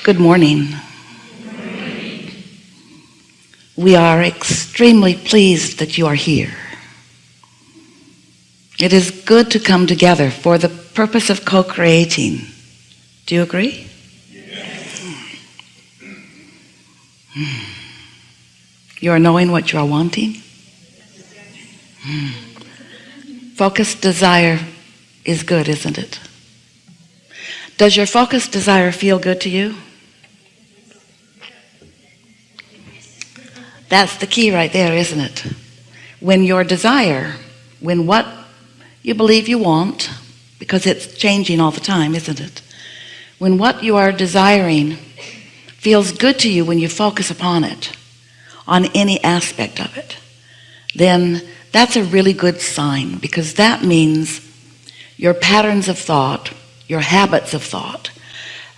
Good morning. We are extremely pleased that you are here. It is good to come together for the purpose of co-creating. Do you agree? Yes. You are knowing what you are wanting? Focused desire is good, isn't it? Does your focused desire feel good to you? That's the key right there, isn't it? When your desire, when what you believe you want, because it's changing all the time, isn't it? When what you are desiring feels good to you when you focus upon it, on any aspect of it, then that's a really good sign, because that means your patterns of thought, your habits of thought,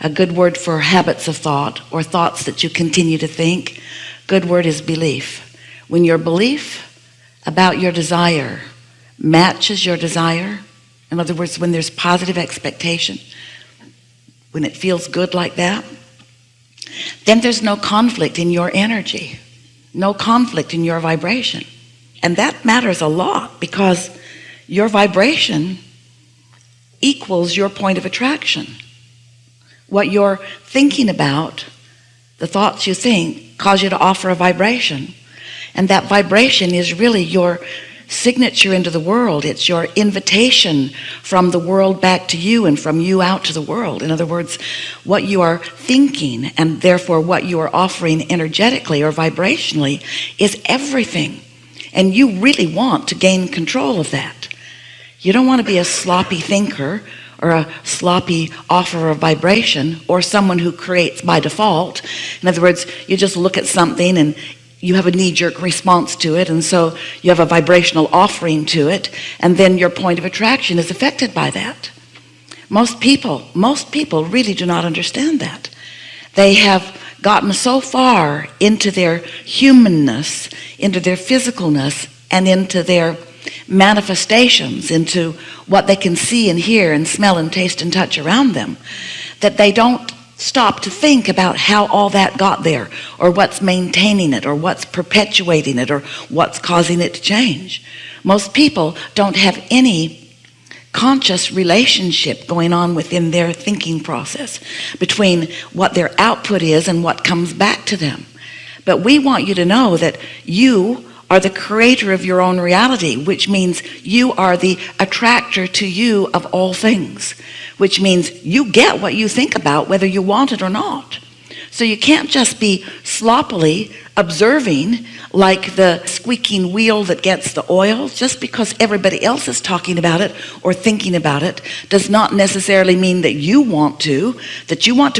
a good word for habits of thought or thoughts that you continue to think, good word is belief. When your belief about your desire matches your desire, in other words, when there's positive expectation, when it feels good like that, then there's no conflict in your energy, no conflict in your vibration. And that matters a lot, because your vibration equals your point of attraction. What you're thinking about, the thoughts you think, cause you to offer a vibration. And that vibration is really your signature into the world. It's your invitation from the world back to you and from you out to the world. In other words, what you are thinking and therefore what you are offering energetically or vibrationally is everything. And you really want to gain control of that. You don't want to be a sloppy thinker or a sloppy offerer of vibration, or someone who creates by default. In other words, you just look at something and you have a knee-jerk response to it, and so you have a vibrational offering to it, and then your point of attraction is affected by that. Most people really do not understand that. They have gotten so far into their humanness, into their physicalness, and into their manifestations, into what they can see and hear and smell and taste and touch around them, that they don't stop to think about how all that got there, or what's maintaining it, or what's perpetuating it, or what's causing it to change. Most people don't have any conscious relationship going on within their thinking process between what their output is and what comes back to them. But we want you to know that you are the creator of your own reality, which means you are the attractor to you of all things, which means you get what you think about whether you want it or not. So you can't just be sloppily observing like the squeaking wheel that gets the oil. Just because everybody else is talking about it or thinking about it does not necessarily mean that you want to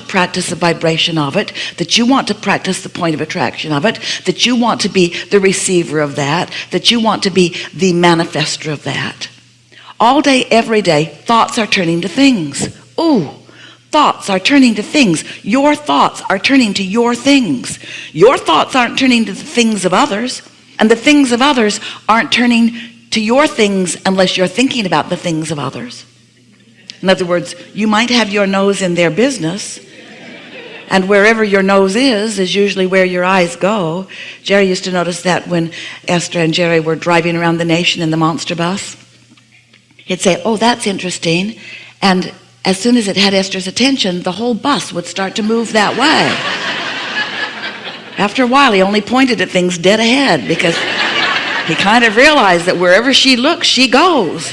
practice the vibration of it, that you want to practice the point of attraction of it, that you want to be the receiver of that you want to be the manifester of that. All day, every day, thoughts are turning to things. Ooh. Thoughts are turning to things. Your thoughts are turning to your things. Your thoughts aren't turning to the things of others, and the things of others aren't turning to your things unless you're thinking about the things of others. In other words, you might have your nose in their business, and wherever your nose is usually where your eyes go. Jerry used to notice that when Esther and Jerry were driving around the nation in the monster bus. He'd say, "Oh, that's interesting," and as soon as it had Esther's attention, the whole bus would start to move that way. After a while, he only pointed at things dead ahead, because he kind of realized that wherever she looks, she goes.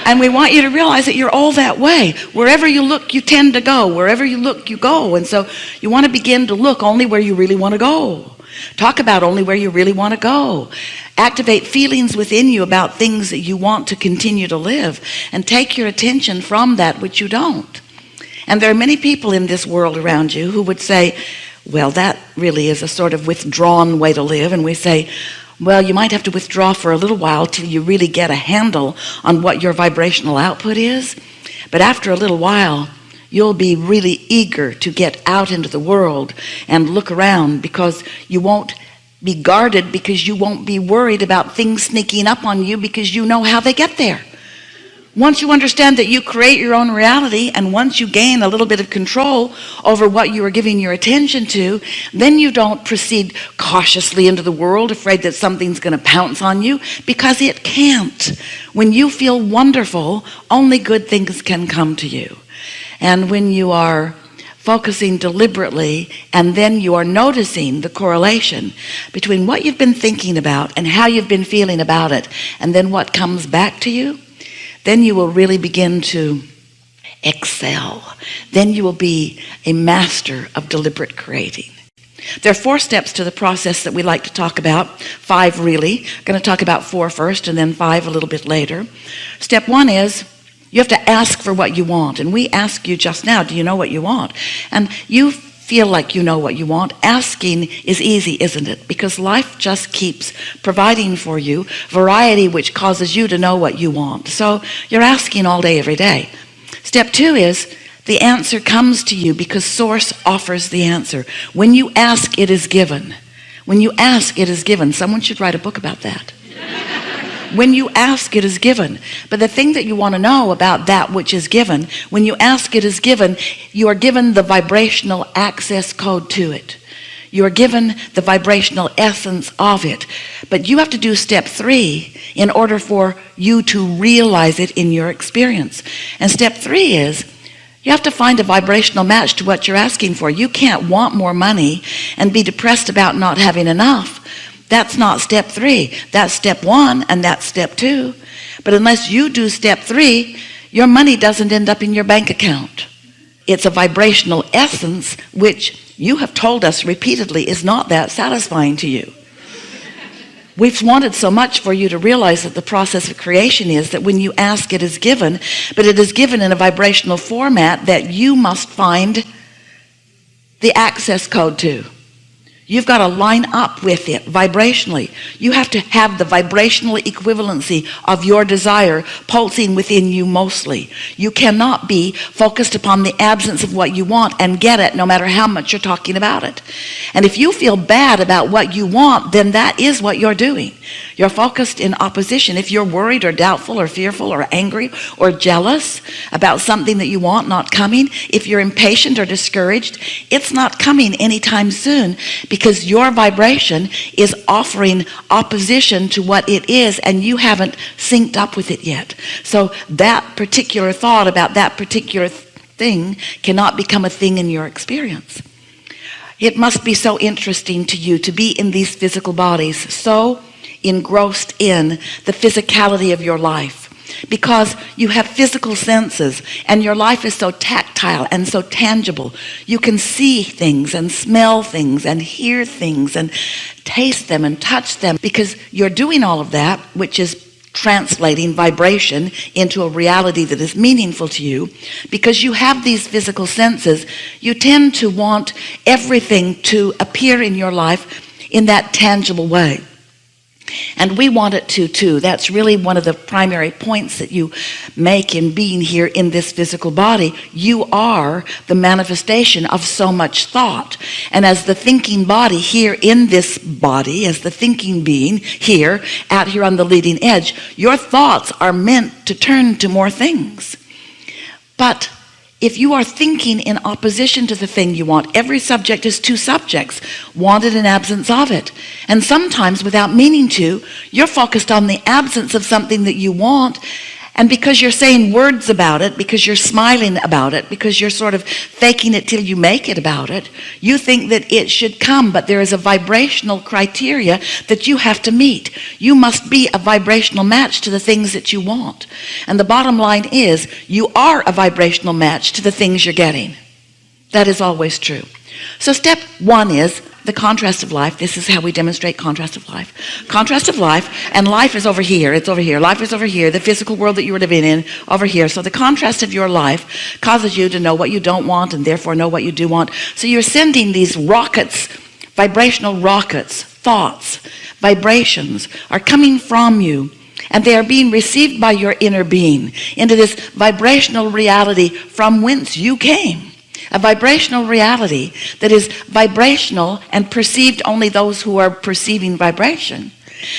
And we want you to realize that you're all that way. Wherever you look, you tend to go. Wherever you look, you go. And so you want to begin to look only where you really want to go. Talk about only where you really want to go. Activate feelings within you about things that you want to continue to live, and take your attention from that which you don't. And there are many people in this world around you who would say, well, that really is a sort of withdrawn way to live. And we say, well, you might have to withdraw for a little while till you really get a handle on what your vibrational output is. But after a little while, you'll be really eager to get out into the world and look around, because you won't be guarded, because you won't be worried about things sneaking up on you, because you know how they get there. Once you understand that you create your own reality, and once you gain a little bit of control over what you are giving your attention to, then you don't proceed cautiously into the world afraid that something's going to pounce on you, because it can't. When you feel wonderful, only good things can come to you. And when you are focusing deliberately, and then you are noticing the correlation between what you've been thinking about and how you've been feeling about it, and then what comes back to you, then you will really begin to excel. Then you will be a master of deliberate creating. There are 4 steps to the process that we like to talk about. 5 really. I'm going to talk about 4 first and then 5 a little bit later. Step 1 is you have to ask for what you want. And we asked you just now, do you know what you want? And you feel like you know what you want. Asking is easy, isn't it? Because life just keeps providing for you variety which causes you to know what you want. So you're asking all day, every day. Step 2 is the answer comes to you because source offers the answer. When you ask, it is given. When you ask, it is given. Someone should write a book about that. When you ask, it is given. But the thing that you want to know about that which is given, when you ask, it is given, you are given the vibrational access code to it. You are given the vibrational essence of it. But you have to do step 3 in order for you to realize it in your experience. And step 3 is you have to find a vibrational match to what you're asking for. You can't want more money and be depressed about not having enough. That's not step 3. That's step 1, and that's step 2. But unless you do step 3, your money doesn't end up in your bank account. It's a vibrational essence which you have told us repeatedly is not that satisfying to you. We've wanted so much for you to realize that the process of creation is that when you ask, it is given, but it is given in a vibrational format that you must find the access code to. You've got to line up with it vibrationally. You have to have the vibrational equivalency of your desire pulsing within you mostly. You cannot be focused upon the absence of what you want and get it no matter how much you're talking about it. And if you feel bad about what you want, then that is what you're doing. You're focused in opposition. If you're worried or doubtful or fearful or angry or jealous about something that you want not coming, if you're impatient or discouraged, it's not coming anytime soon, because your vibration is offering opposition to what it is, and you haven't synced up with it yet. So that particular thought about that particular thing cannot become a thing in your experience. It must be so interesting to you to be in these physical bodies, so engrossed in the physicality of your life, because you have physical senses and your life is so tactile and so tangible. You can see things and smell things and hear things and taste them and touch them, because you're doing all of that, which is translating vibration into a reality that is meaningful to you. Because you have these physical senses, you tend to want everything to appear in your life in that tangible way. And we want it to too. That's really one of the primary points that you make in being here in this physical body. You are the manifestation of so much thought. And as the thinking body here in this body, as the thinking being here, out here on the leading edge, your thoughts are meant to turn to more things. But if you are thinking in opposition to the thing you want, every subject is 2 subjects, wanted and absence of it. And sometimes without meaning to, you're focused on the absence of something that you want. And because you're saying words about it, because you're smiling about it, because you're sort of faking it till you make it about it, you think that it should come. But there is a vibrational criteria that you have to meet. You must be a vibrational match to the things that you want. And the bottom line is, you are a vibrational match to the things you're getting. That is always true. So step 1 is the contrast of life. This is how we demonstrate contrast of life. Contrast of life, and life is over here. It's over here. Life is over here. The physical world that you are living in, over here. So the contrast of your life causes you to know what you don't want and therefore know what you do want. So you're sending these rockets, vibrational rockets, thoughts, vibrations are coming from you, and they are being received by your inner being into this vibrational reality from whence you came. A vibrational reality that is vibrational and perceived only those who are perceiving vibration.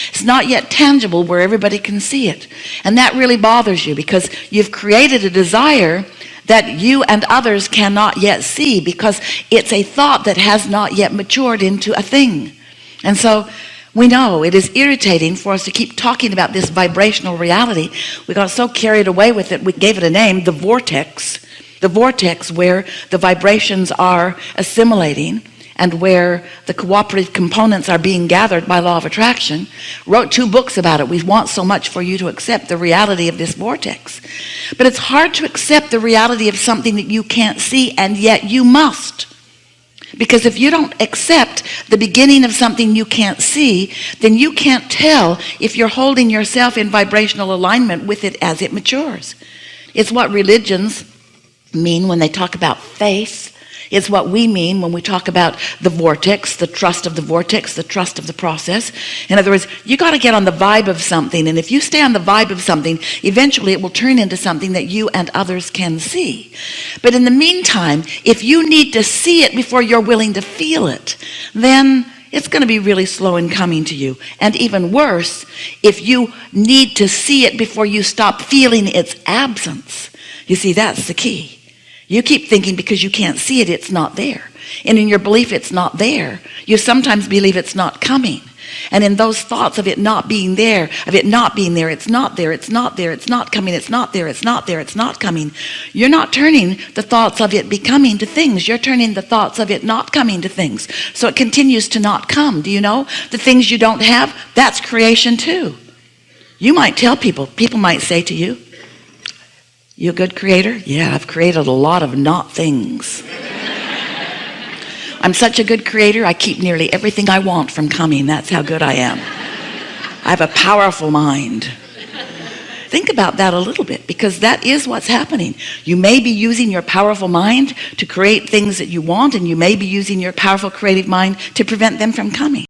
It's not yet tangible where everybody can see it. And that really bothers you, because you've created a desire that you and others cannot yet see, because it's a thought that has not yet matured into a thing. And so we know it is irritating for us to keep talking about this vibrational reality. We got so carried away with it, we gave it a name, the vortex where the vibrations are assimilating and where the cooperative components are being gathered by law of attraction. Wrote 2 books about it. We want so much for you to accept the reality of this vortex, but it's hard to accept the reality of something that you can't see, and yet you must. Because if you don't accept the beginning of something you can't see, then you can't tell if you're holding yourself in vibrational alignment with it as it matures. It's what religions mean when they talk about faith. It's what we mean when we talk about the vortex, the trust of the vortex, the trust of the process. In other words, you got to get on the vibe of something, and if you stay on the vibe of something, eventually it will turn into something that you and others can see. But in the meantime, if you need to see it before you're willing to feel it, then it's going to be really slow in coming to you. And even worse, if you need to see it before you stop feeling its absence. You see, that's the key. You keep thinking because you can't see it, it's not there. And in your belief it's not there, you sometimes believe it's not coming. And in those thoughts of it not being there, it's not there, it's not coming, it's not there, it's not coming, you're not turning the thoughts of it becoming to things. You're turning the thoughts of it not coming to things. So it continues to not come. Do you know? The things you don't have, that's creation too. You might tell people might say to you, "You a good creator?" "Yeah, I've created a lot of not things." "I'm such a good creator, I keep nearly everything I want from coming. That's how good I am. I have a powerful mind." Think about that a little bit, because that is what's happening. You may be using your powerful mind to create things that you want, and you may be using your powerful creative mind to prevent them from coming.